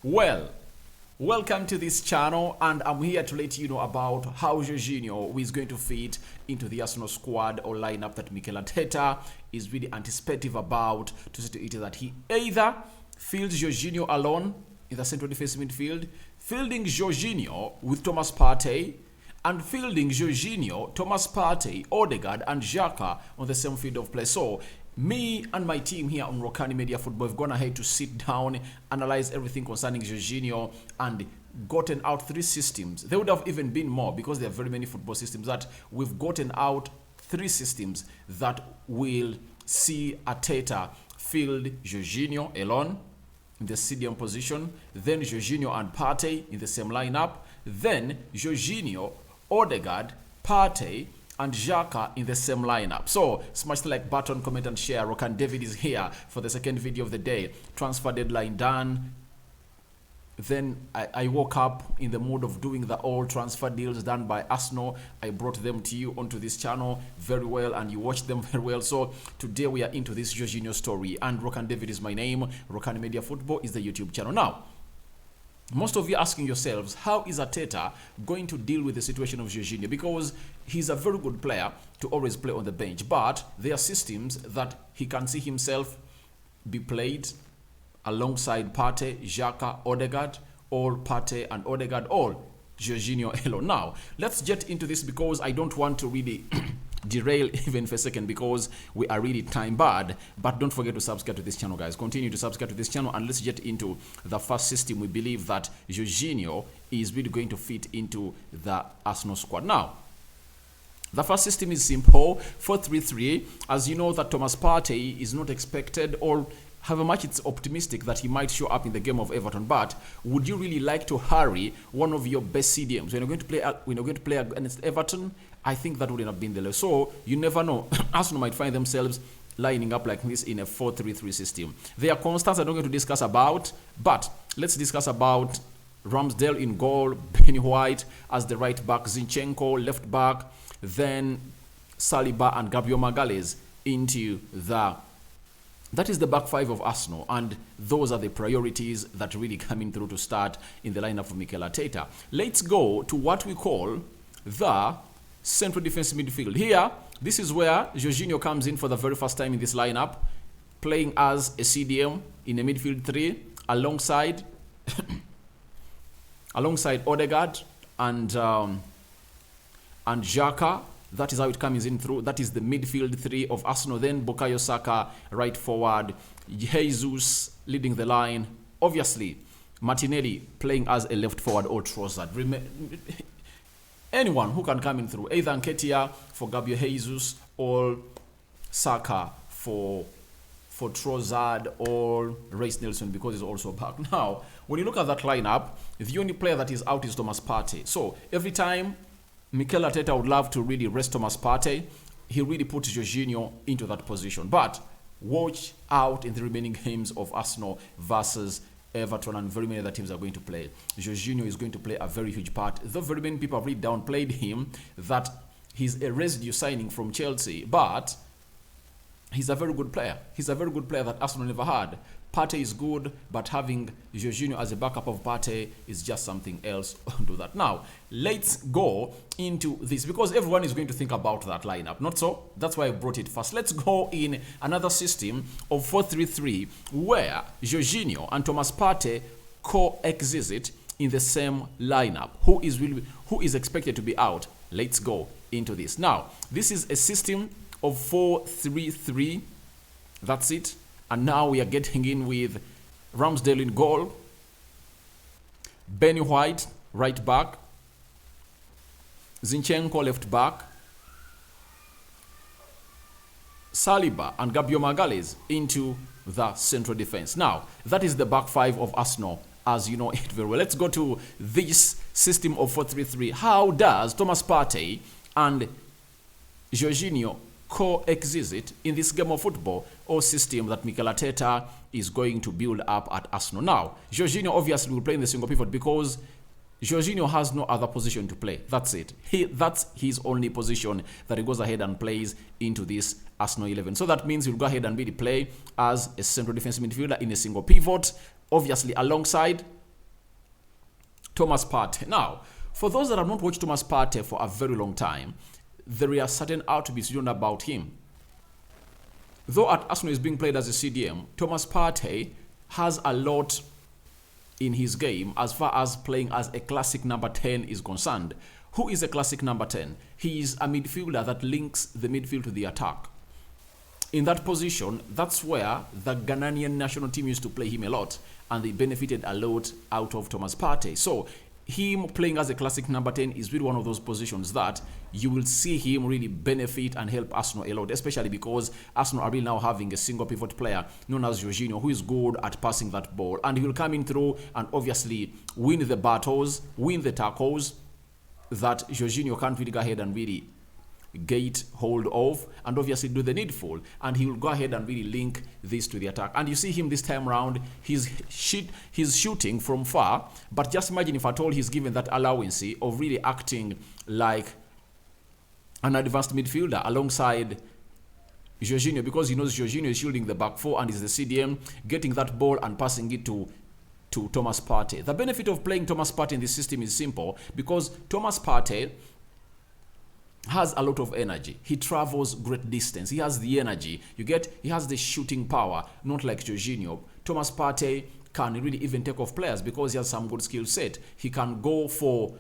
Well, welcome to this channel, and I'm here to let you know about how Jorginho is going to fit into the Arsenal squad or lineup that Mikel Arteta is really anticipative about, to see to it that he either fields Jorginho alone in the central defensive midfield, fielding Jorginho with Thomas Partey, and fielding Jorginho, Thomas Partey, Odegaard, and Xhaka on the same field of play. So, me and my team here on Rokani Media Football have gone ahead to sit down, analyze everything concerning Jorginho, and gotten out 3 systems. There would have even been more because there are very many football systems that we've gotten out 3 systems that will see Arteta field Jorginho alone in the CDM position, then Jorginho and Partey in the same lineup, then Jorginho, Odegaard, Partey, and Xhaka in the same lineup. So smash the like button, comment and share. Rokani David is here for the second video of the day. Transfer deadline done. Then I woke up in the mood of doing the all transfer deals done by Arsenal. I brought them to you onto this channel very well, and you watched them very well. So today we are into this Jorginho story, and Rokani David is my name. Rokani Media Football is the YouTube channel. Now, most of you asking yourselves, how is Arteta going to deal with the situation of Jorginho? Because he's a very good player to always play on the bench, but there are systems that he can see himself be played alongside Partey, Xhaka, Odegaard, or Partey and Odegaard, or Jorginho alone. Now, let's get into this because I don't want to really derail even for a second because we are really time bad. But don't forget to subscribe to this channel, guys. Continue to subscribe to this channel, and let's get into the first system we believe that Jorginho is really going to fit into the Arsenal squad. Now, the first system is simple, 4-3-3. As you know that Thomas Partey is not expected, or however much it's optimistic that he might show up in the game of Everton. But would you really like to hurry one of your best CDMs when you're going to play against Everton? I think that wouldn't have been the level. So you never know. Arsenal might find themselves lining up like this in a 4-3-3 system. There are constants I'm not going to discuss about, but let's discuss about Ramsdale in goal, Benny White as the right back, Zinchenko left back, then Saliba and Gabriel Magalhaes into that is the back 5 of Arsenal, and those are the priorities that really coming through to start in the lineup of Mikel Arteta. Let's go to what we call the central defensive midfield. Here, this is where Jorginho comes in for the very first time in this lineup, playing as a CDM in a midfield 3 alongside alongside Odegaard and Xhaka. That is how it comes in through. That is the midfield 3 of Arsenal. Then Bukayo Saka right forward, Jesus leading the line. Obviously, Martinelli playing as a left forward or Trossard. Anyone who can come in through, either Nketiah for Gabriel Jesus or Saka for Trossard or Reece Nelson because he's also back. Now, when you look at that lineup, the only player that is out is Thomas Partey. So every time Mikel Arteta would love to really rest Thomas Partey, he really puts Jorginho into that position. But watch out in the remaining games of Arsenal versus Everton and very many other teams are going to play. Jorginho is going to play a very huge part. Though very many people have really downplayed him, that he's a residue signing from Chelsea, but he's a very good player. He's a very good player that Arsenal never had. Partey is good, but having Jorginho as a backup of Partey is just something else onto that. Now, let's go into this because everyone is going to think about that lineup. Not so? That's why I brought it first. Let's go in another system of 4-3-3 where Jorginho and Thomas Partey coexist in the same lineup. Who is expected to be out? Let's go into this. Now, this is a system of 4-3-3. That's it. And now we are getting in with Ramsdale in goal, Benny White right back, Zinchenko left back, Saliba and Gabriel Magalhaes into the central defense. Now, that is the back 5 of Arsenal, as you know it very well. Let's go to this system of 4-3-3. How does Thomas Partey and Jorginho coexist in this game of football or system that Mikel Arteta is going to build up at Arsenal? Now, Jorginho obviously will play in the single pivot because Jorginho has no other position to play. That's it. That's his only position that he goes ahead and plays into this Arsenal 11. So that means he'll go ahead and really play as a central defensive midfielder in a single pivot, obviously alongside Thomas Partey. Now, for those that have not watched Thomas Partey for a very long time, there are certain attributes you know about him. Though at Arsenal is being played as a CDM, Thomas Partey has a lot in his game as far as playing as a classic number 10 is concerned. Who is a classic number 10? He is a midfielder that links the midfield to the attack. In that position, that's where the Ghanaian national team used to play him a lot, and they benefited a lot out of Thomas Partey. So him playing as a classic number 10 is really one of those positions that you will see him really benefit and help Arsenal a lot, especially because Arsenal are really now having a single pivot player known as Jorginho, who is good at passing that ball, and he will come in through and obviously win the battles, win the tackles that Jorginho can't really go ahead and really get hold of, and obviously do the needful, and he will go ahead and really link this to the attack. And you see him this time around, he's shooting from far, but just imagine if at all he's given that allowance of really acting like an advanced midfielder alongside Jorginho, because he knows Jorginho is shielding the back four and is the CDM, getting that ball and passing it to Thomas Partey. The benefit of playing Thomas Partey in this system is simple, because Thomas Partey has a lot of energy. He travels great distance. He has the energy. You get, he has the shooting power, not like Jorginho. Thomas Partey can really even take off players because he has some good skill set. He can go for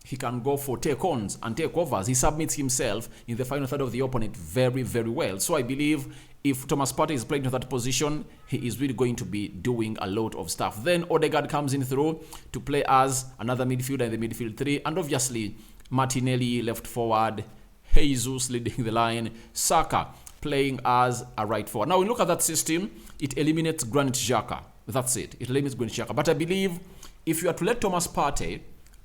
take-ons and takeovers. He submits himself in the final third of the opponent very, very well. So I believe if Thomas Partey is playing to that position, he is really going to be doing a lot of stuff. Then Odegaard comes in through to play as another midfielder in the midfield three, and obviously Martinelli left forward, Jesus leading the line, Xhaka playing as a right forward. Now, when you look at that system, it eliminates Granit Xhaka. That's it. It eliminates Granit Xhaka. But I believe if you are to let Thomas Partey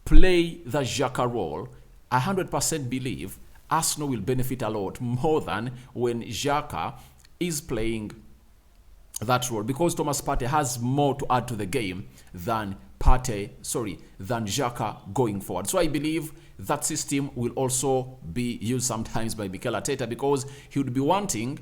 play the Xhaka role, I 100% believe Arsenal will benefit a lot more than when Xhaka is playing that role, because Thomas Partey has more to add to the game than Xhaka going forward. So I believe that system will also be used sometimes by Mikel Arteta, because he would be wanting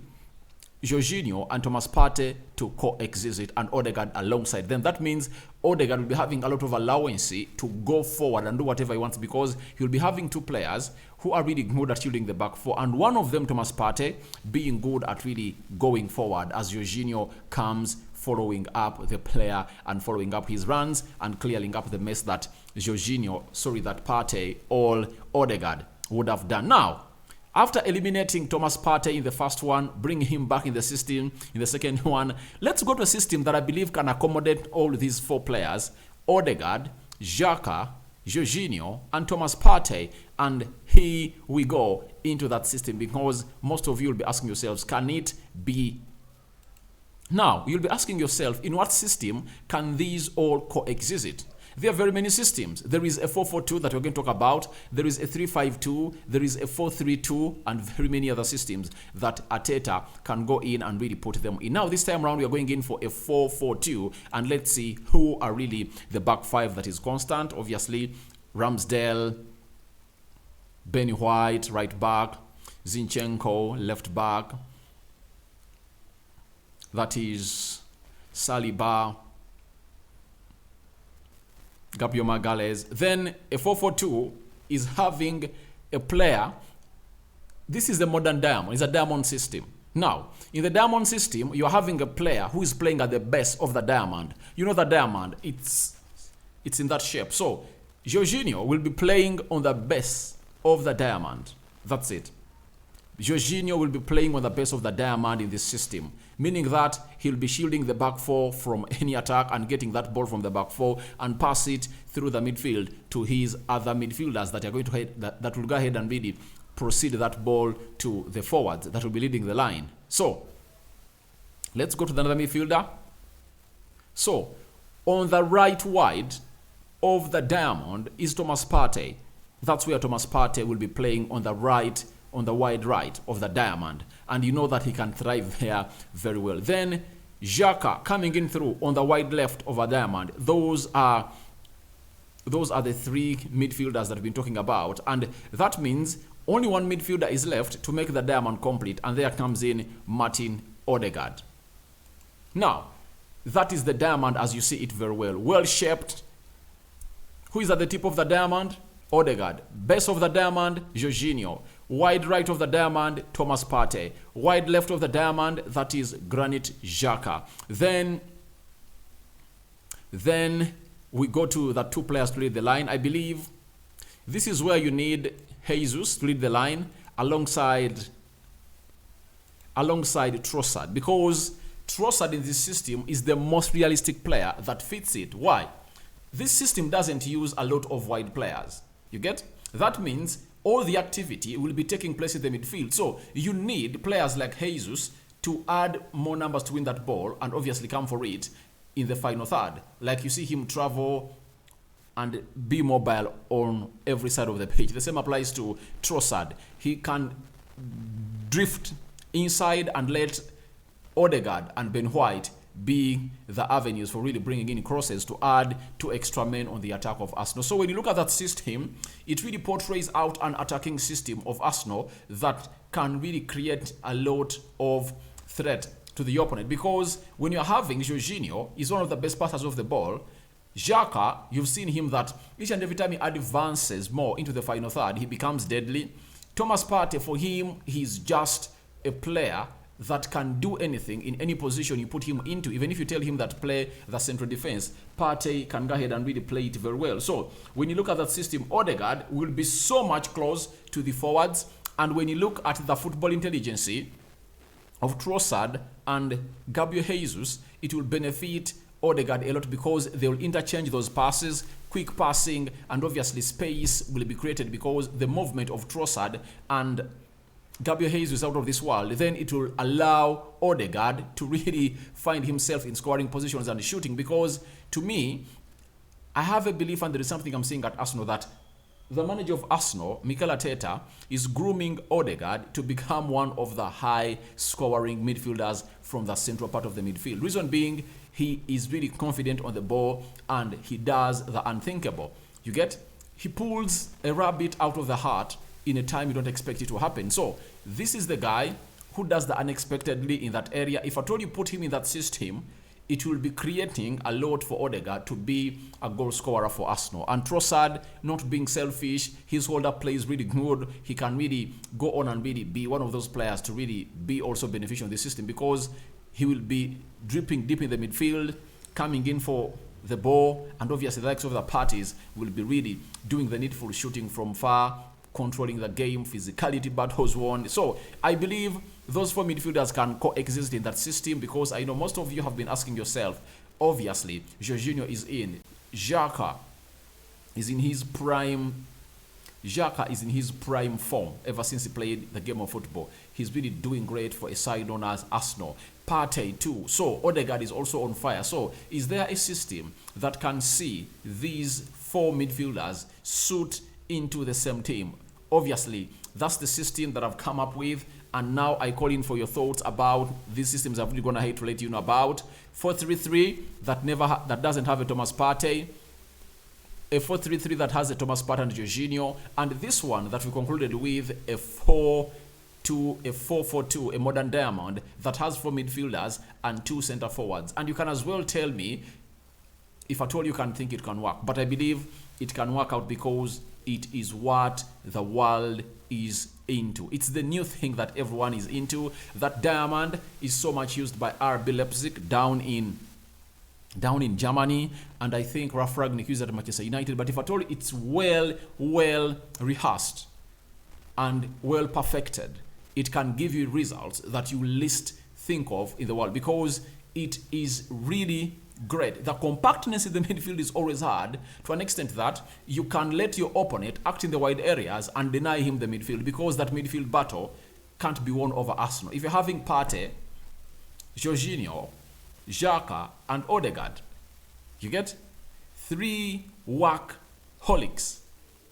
Jorginho and Thomas Partey to coexist it and Odegaard alongside them. That means Odegaard will be having a lot of allowance to go forward and do whatever he wants, because he'll be having two players who are really good at shielding the back four, and one of them, Thomas Partey, being good at really going forward as Jorginho comes following up the player and following up his runs and clearing up the mess that Partey or Odegaard would have done. Now, after eliminating Thomas Partey in the first one, bringing him back in the system in the second one, let's go to a system that I believe can accommodate all these four players: Odegaard, Xhaka, Jorginho, and Thomas Partey. And here we go into that system, because most of you will be asking yourselves, can it be? Now, you'll be asking yourself, in what system can these all coexist? There are very many systems. There is a 4-4-2 that we're going to talk about. There is a 3-5-2. There is a 4-3-2, and very many other systems that Arteta can go in and really put them in. Now, this time around, we are going in for a 4-4-2, and let's see who are really the back five that is constant. Obviously, Ramsdale, Benny White, right back, Zinchenko, left back. That is Saliba, Gabriel Magalhaes. Then a 4-4-2 is having a player. This is the modern diamond. It's a diamond system. Now, in the diamond system, you're having a player who is playing at the best of the diamond. You know the diamond, it's in that shape. So, Jorginho will be playing on the base of the diamond. That's it. Jorginho will be playing on the base of the diamond in this system, meaning that he'll be shielding the back four from any attack and getting that ball from the back four and pass it through the midfield to his other midfielders that are going to that will go ahead and really proceed that ball to the forwards that will be leading the line. So let's go to the other midfielder. So on the right wide of the diamond is Thomas Partey. That's where Thomas Partey will be playing, on the right, on the wide right of the diamond, and you know that he can thrive there very well. Then Xhaka coming in through on the wide left of a diamond. Those are the three midfielders that we've been talking about, and that means only one midfielder is left to make the diamond complete, and there comes in Martin Odegaard. Now, that is the diamond as you see it very well. Well shaped, Who is at the tip of the diamond? Odegaard. Base of the diamond, Jorginho. Wide right of the diamond, Thomas Partey. Wide left of the diamond, that is Granit Xhaka. Then we go to the 2 players to lead the line. I believe this is where you need Jesus to lead the line alongside Trossard, because Trossard in this system is the most realistic player that fits it. Why? This system doesn't use a lot of wide players. You get? That means all the activity will be taking place in the midfield. So you need players like Jesus to add more numbers to win that ball and obviously come for it in the final third. Like you see him travel and be mobile on every side of the pitch. The same applies to Trossard. He can drift inside and let Odegaard and Ben White be the avenues for really bringing in crosses to add 2 extra men on the attack of Arsenal. So when you look at that system, it really portrays out an attacking system of Arsenal that can really create a lot of threat to the opponent, because when you're having Jorginho, he's one of the best passers of the ball. Xhaka, you've seen him that each and every time he advances more into the final third, he becomes deadly. Thomas Partey, for him, he's just a player that can do anything in any position you put him into. Even if you tell him that play the central defense, Partey can go ahead and really play it very well. So when you look at that system, Odegaard will be so much close to the forwards. And when you look at the football intelligence of Trossard and Gabriel Jesus, it will benefit Odegaard a lot because they will interchange those passes, quick passing, and obviously space will be created because the movement of Trossard and Gabriel Jesus out of this world. Then it will allow Odegaard to really find himself in scoring positions and shooting, because to me, I have a belief, and there is something I'm seeing at Arsenal, that the manager of Arsenal, Mikel Arteta, is grooming Odegaard to become one of the high-scoring midfielders from the central part of the midfield. Reason being, he is really confident on the ball and he does the unthinkable. You get? He pulls a rabbit out of the hat in a time you don't expect it to happen. So this is the guy who does the unexpectedly in that area. If at all you put him in that system, it will be creating a lot for Odegaard to be a goal scorer for Arsenal. And Trossard, not being selfish, his hold-up play is really good. He can really go on and really be one of those players to really be also beneficial in the system, because he will be dripping deep in the midfield, coming in for the ball, and obviously the likes of the parties will be really doing the needful shooting from far, controlling the game, physicality battles won. So I believe those 4 midfielders can coexist in that system, because I know most of you have been asking yourself, obviously, Jorginho is in. Xhaka is in his prime. Xhaka is in his prime form ever since he played the game of football. He's really doing great for a side known as Arsenal. Partey too. So Odegaard is also on fire. So is there a system that can see these 4 midfielders suit into the same team? Obviously, that's the system that I've come up with, and now I call in for your thoughts about these systems. I'm really gonna hate to let you know about 4-3-3 that doesn't have a Thomas Partey, a 4-3-3 that has a Thomas Partey and Jorginho, and this one that we concluded with a 4-4-2, a modern diamond that has 4 midfielders and 2 center forwards. And you can as well tell me if at all you can think it can work, but I believe it can work out because it is what the world is into. It's the new thing that everyone is into. That diamond is so much used by RB Leipzig down in Germany, and I think Ralf Rangnick used it at Manchester United. But if at all it's well rehearsed and well perfected, it can give you results that you least think of in the world, because it is really great. The compactness in the midfield is always hard to an extent that you can let your opponent act in the wide areas and deny him the midfield, because that midfield battle can't be won over Arsenal. If you're having Partey, Jorginho, Xhaka and Odegaard, you get 3 workaholics,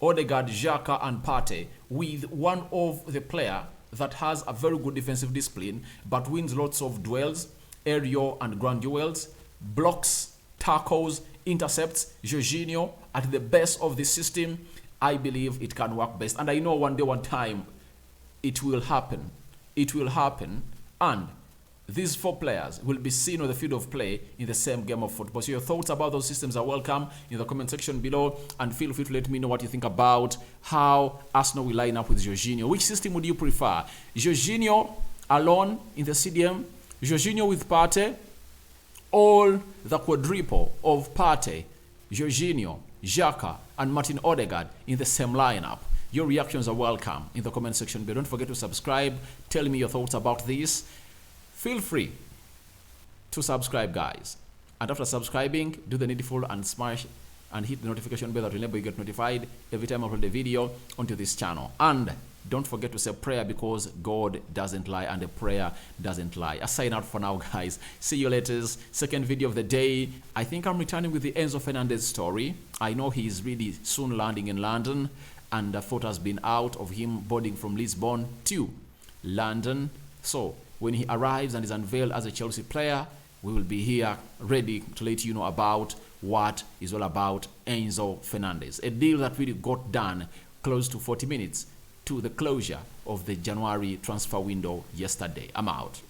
Odegaard, Xhaka and Partey, with one of the player that has a very good defensive discipline but wins lots of duels, aerial and ground duels, blocks, tackles, intercepts. Jorginho at the best of the system. I believe it can work best, and I know one day, one time, it will happen. It will happen, and these 4 players will be seen on the field of play in the same game of football. So your thoughts about those systems are welcome in the comment section below, and feel free to let me know what you think about how Arsenal will line up with Jorginho. Which system would you prefer? Jorginho alone in the CDM, Jorginho with Partey, all the quadruple of Partey, Jorginho, Xhaka, and Martin Odegaard in the same lineup? Your reactions are welcome in the comment section below. Don't forget to subscribe. Tell me your thoughts about this. Feel free to subscribe, guys. And after subscribing, do the needful and smash and hit the notification bell that will enable you get notified every time I upload a video onto this channel. And don't forget to say prayer, because God doesn't lie and a prayer doesn't lie. I sign out for now, guys. See you later. Second video of the day. I think I'm returning with the Enzo Fernandez story. I know he is really soon landing in London, and the photo has been out of him boarding from Lisbon to London. So when he arrives and is unveiled as a Chelsea player, we will be here ready to let you know about what is all about Enzo Fernandez. A deal that really got done close to 40 minutes to the closure of the January transfer window yesterday. I'm out.